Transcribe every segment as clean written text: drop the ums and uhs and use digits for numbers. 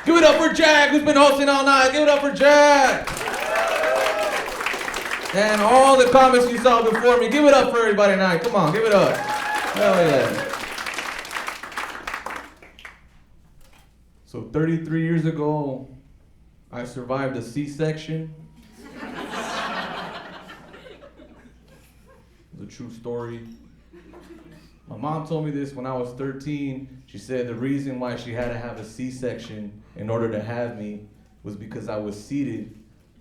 Give it up for Jack, who's been hosting all night. Give it up for Jack. And all the comments you saw before me. Give it up for everybody tonight. Come on, give it up. Hell yeah. So 33 years ago, I survived a C-section. It's a true story. My mom told me this when I was 13. She said the reason why she had to have a C-section in order to have me was because I was seated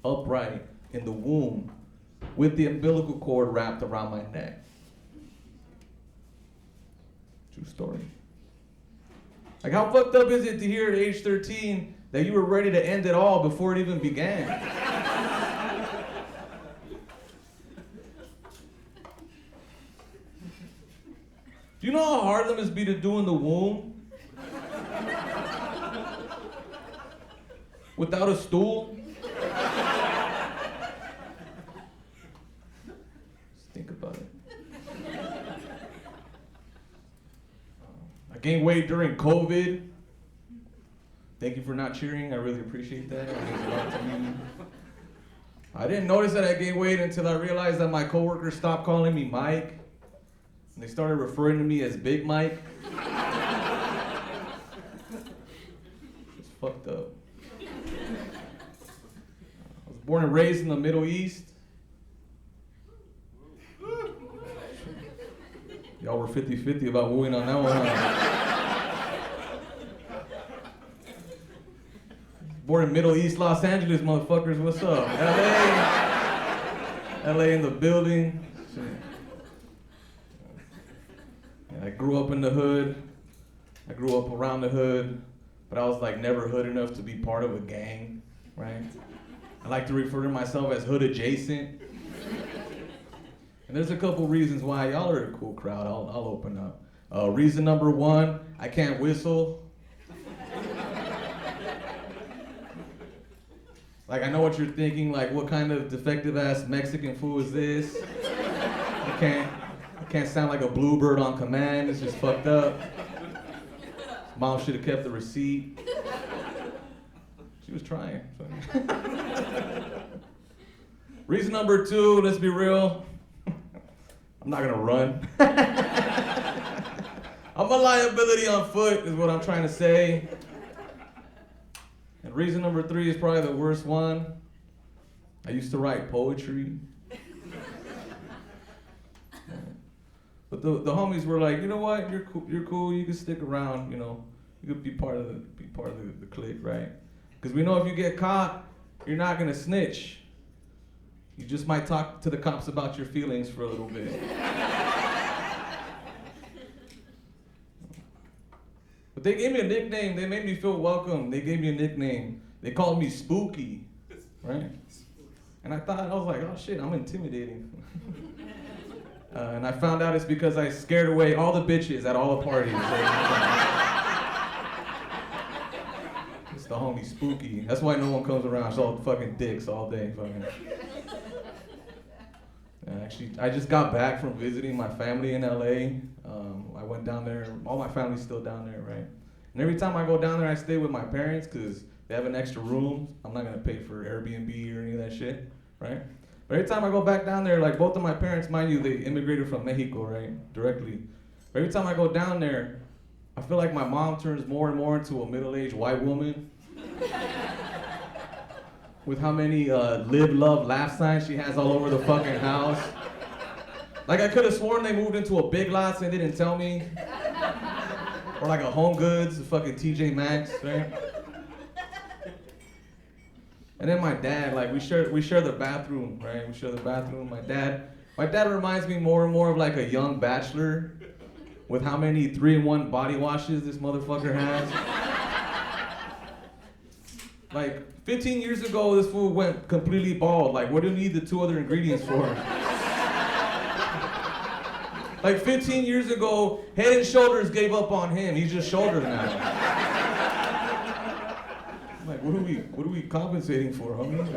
upright in the womb with the umbilical cord wrapped around my neck. True story. Like, how fucked up is it to hear at age 13 that you were ready to end it all before it even began? Do you know how hard that must be to do in the womb? Without a stool? Just think about it. I gained weight during COVID. Thank you for not cheering. I really appreciate that. It means a lot to me. I didn't notice that I gained weight until I realized that my coworkers stopped calling me Mike. And they started referring to me as Big Mike. It's fucked up. I was born and raised in the Middle East. Y'all were 50-50 about wooing on that one. Born in Middle East, Los Angeles, motherfuckers. What's up? LA. LA in the building. Shit. I grew up in the hood. I grew up around the hood, but I was like never hood enough to be part of a gang, right? I like to refer to myself as hood adjacent. And there's a couple reasons why. Y'all are a cool crowd. I'll open up. Reason number one, I can't whistle. Like, I know what you're thinking, like, what kind of defective ass Mexican food is this? I can't sound like a bluebird on command. It's just fucked up. Mom should have kept the receipt. She was trying. Reason number two, let's be real. I'm not gonna run. I'm a liability on foot, is what I'm trying to say. And reason number three is probably the worst one. I used to write poetry. But the homies were like, you know what? You're cool. You can stick around. You know, you could be part of the clique, right? Because we know if you get caught, you're not gonna snitch. You just might talk to the cops about your feelings for a little bit. But they gave me a nickname. They made me feel welcome. They gave me a nickname. They called me Spooky, right? And I was like, oh shit, I'm intimidating. And I found out it's because I scared away all the bitches at all the parties. It's the homie Spooky. That's why no one comes around. It's all fucking dicks all day. Fucking. Actually, I just got back from visiting my family in LA. I went down there. All my family's still down there, right? And every time I go down there, I stay with my parents because they have an extra room. I'm not gonna pay for Airbnb or any of that shit, right? But every time I go back down there, like both of my parents, mind you, they immigrated from Mexico, right? Directly. But every time I go down there, I feel like my mom turns more and more into a middle-aged white woman. With how many live, love, laugh signs she has all over the fucking house. Like, I could have sworn they moved into a Big Lots and they didn't tell me. Or like a Home Goods, a fucking TJ Maxx, right? And then my dad, like, we share the bathroom, right? We share the bathroom. My dad reminds me more and more of like a young bachelor with how many 3-in-1 body washes this motherfucker has. Like, 15 years ago, this fool went completely bald. Like, what do you need the 2 other ingredients for? Like, 15 years ago, Head and Shoulders gave up on him. He's just Shoulders now. Like, what are we compensating for, homie?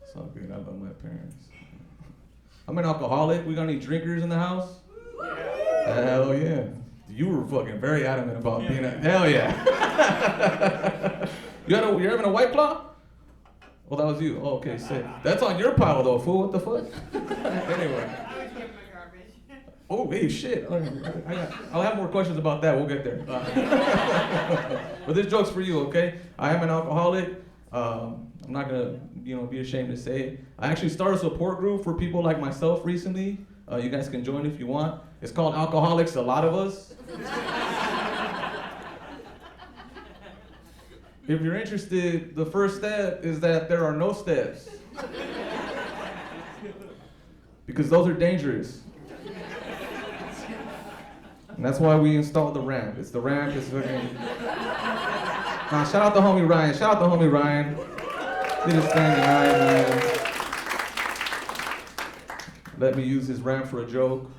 It's all good. I love my parents. I'm an alcoholic. We got any drinkers in the house? Hell yeah. You were fucking very adamant about being a, hell yeah. You're having a White Claw? Well, that was you. Oh, okay, sick. That's on your pile though, fool. What the fuck? Anyway. Oh, hey, shit. I'll have more questions about that. We'll get there. But this joke's for you, okay? I am an alcoholic. I'm not gonna, be ashamed to say it. I actually started a support group for people like myself recently. You guys can join if you want. It's called Alcoholics, a lot of us. If you're interested, the first step is that there are no steps. Because those are dangerous. And that's why we installed the ramp. It's the ramp, it's fucking... Nah, shout out to homie Ryan. Shout out to homie Ryan. Did his thing tonight, man. Let me use his ramp for a joke.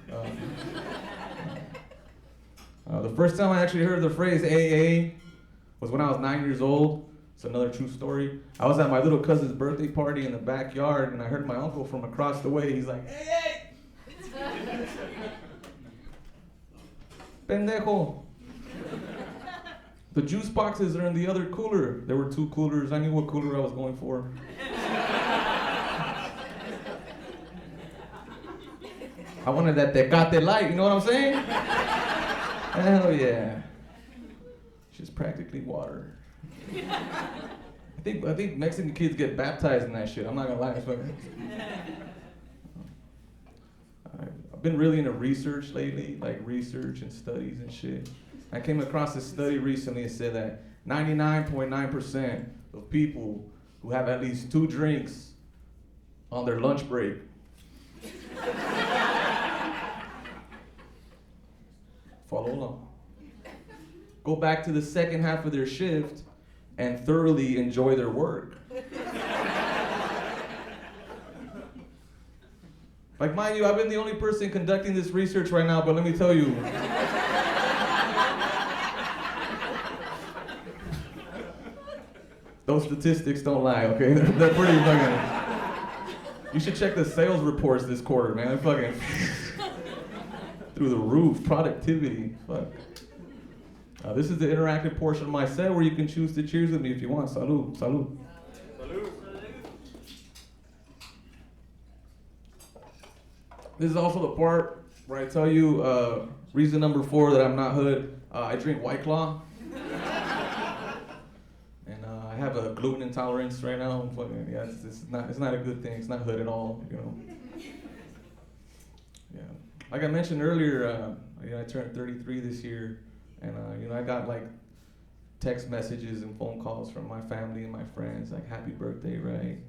The first time I actually heard the phrase AA was when I was 9 years old. It's another true story. I was at my little cousin's birthday party in the backyard, and I heard my uncle from across the way. He's like, "Hey, hey! Pendejo. The juice boxes are in the other cooler." There were 2 coolers. I knew what cooler I was going for. I wanted that Tecate light, you know what I'm saying? Hell yeah. It's just practically water. I think Mexican kids get baptized in that shit. I'm not gonna lie. I've been really into research lately, like research and studies and shit. I came across a study recently that said that 99.9% of people who have at least 2 drinks on their lunch break follow along. Go back to the second half of their shift and thoroughly enjoy their work. Like, mind you, I've been the only person conducting this research right now, but let me tell you. Those statistics don't lie, okay? They're pretty fucking... You should check the sales reports this quarter, man. They're fucking... through the roof, productivity, fuck. This is the interactive portion of my set where you can choose to cheers with me if you want. Salud, salud. Salud. This is also the part where I tell you reason number 4 that I'm not hood. I drink White Claw. And I have a gluten intolerance right now. I'm fucking, yeah, it's not a good thing. It's not hood at all, Yeah. Like I mentioned earlier, I turned 33 this year. And I got like text messages and phone calls from my family and my friends, like happy birthday, right?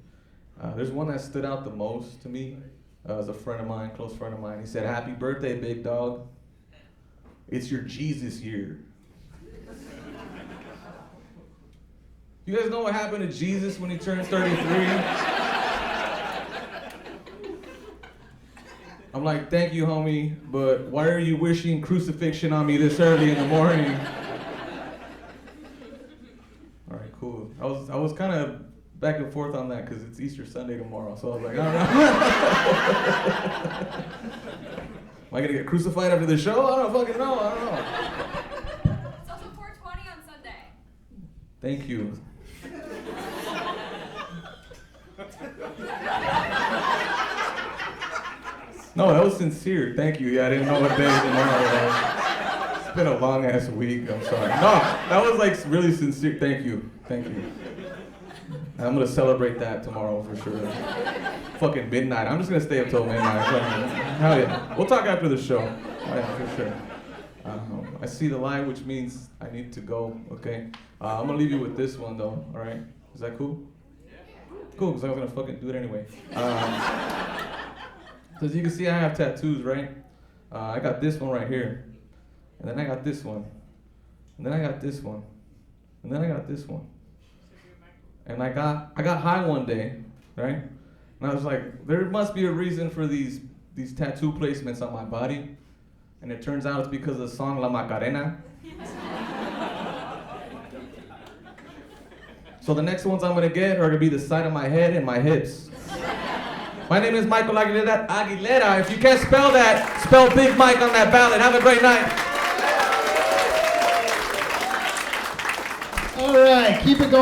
There's one that stood out the most to me. It was a friend of mine, close friend of mine. He said, "Happy birthday, big dog. It's your Jesus year." You guys know what happened to Jesus when he turned 33? I'm like, "Thank you, homie, but why are you wishing crucifixion on me this early in the morning?" All right, cool. I was kind of back and forth on that because it's Easter Sunday tomorrow, so I was like, I don't know. Am I gonna get crucified after the show? I don't fucking know. I don't know. It's also 420 on Sunday. Thank you. No, that was sincere. Thank you. Yeah, I didn't know what day tomorrow was. It's been a long ass week. I'm sorry. No, that was like really sincere. Thank you. Thank you. I'm gonna celebrate that tomorrow for sure. Fucking midnight. I'm just gonna stay up till midnight. Hell yeah. We'll talk after the show. Oh, yeah, for sure. I see the line, which means I need to go. Okay. I'm gonna leave you with this one though. All right. Is that cool? Cool, because I was gonna fucking do it anyway. So as you can see, I have tattoos, right? I got this one right here. And then I got this one. And then I got this one. And then I got this one. And I got high one day, right? And I was like, there must be a reason for these tattoo placements on my body. And it turns out it's because of the song La Macarena. So the next ones I'm gonna get are gonna be the side of my head and my hips. My name is Michael Aguilera. If you can't spell that, spell Big Mike on that ballot. Have a great night. All right, keep it going.